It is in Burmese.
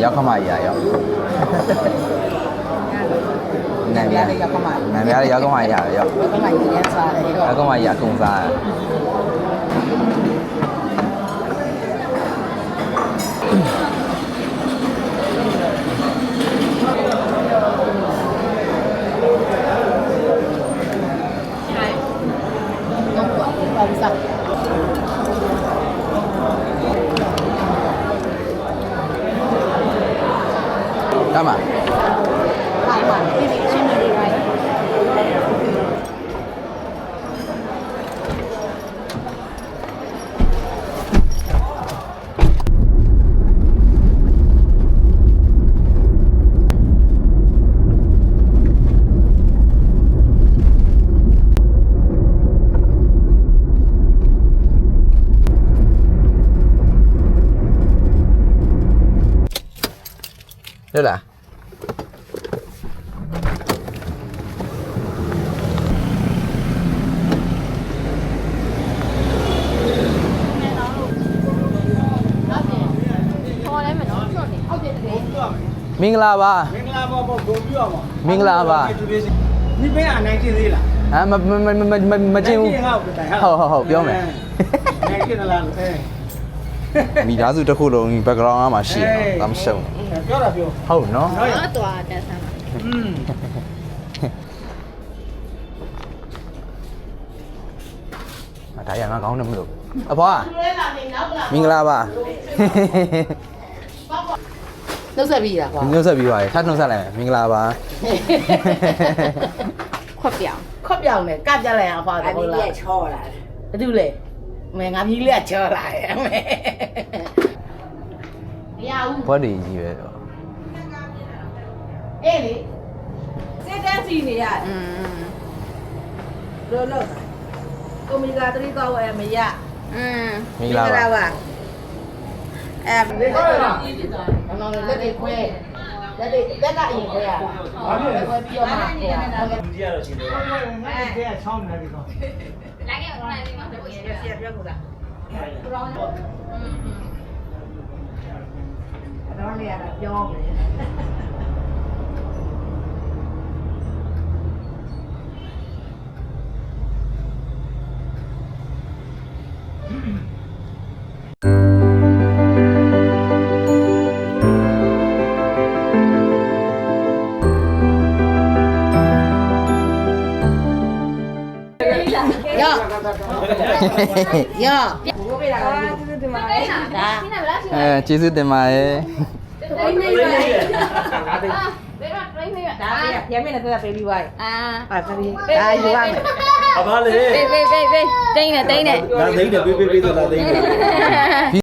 ရောက်ခမကြီးရောက်နန်ပြားလေးရောက်ခမကြီးနန်ပြားလေးရောက်ခမကြီးရောက်ရောက်ခမကြီးရမ်းစားတယ်ရောက်ခမကြီးအကုန်စား干嘛？对了。မင်္ဂလာပါမင်္ဂလာပါဘုံပြရမှာမင်္ဂလာပါဒီဘက်နိုင်ကျင်သေးလားဟမ်မကျင်ဘူးဟုတ်ပြောမယ်နိုင်ကျင်လားမိသားစုတစ်ခုလုံး background မှာရှိတယ်ဒါမှရှုံးပြောတာပြောဟုတ်နော်တော့သွားတက်ဆန်းဒါရငါကောင်းတယ်မလို့အဖွားမင်္ဂလာပါနှုတ်ဆက်ပြီးလားကွာနှုတ်ဆက်ပြီးပါရထပ်နှုတ်ဆက်လိုက်မယ်မင်္ဂလာပါခွက်ပြောင်းနဲ့ကပ်ပြလိုက်အောင်အဖွားတော့ဟုတ်လားအကြီးချောလာတယ်ဘာတူလဲမဲငါမြည်လေးကချောလာတယ်မဲမရဘူးဘာတွေကြီးပဲတော့အေးလေစစ်တန်းစီနေရတယ်လို့ကိုမီလာ3ကောက်ဝယ်မရမင်္ဂလာပါနော်လက်တွေခွဲလက်ကအရင်ခွဲရဘာလို့လဲခွဲပြီးတော့မှခွဲရဒီကတော့ရှင်တယ်အဲ့ဒါချောင်းနေတယ်ကောလိုက်ရအောင်လိုက်မှာတော့ပြောကူလားတော့လေရတာပြောမယ်ရောကျေးဇူးတင်ပါတယ်ဒါရမ်းမင်းနဲ့သက်ပေးပြီးသွားပြီဒါယူရမယ်အဘာလေပေးတိန်းနဲ့ဒါသိန်းနဲ့ပေးဆိုလားသိန်းနဲ့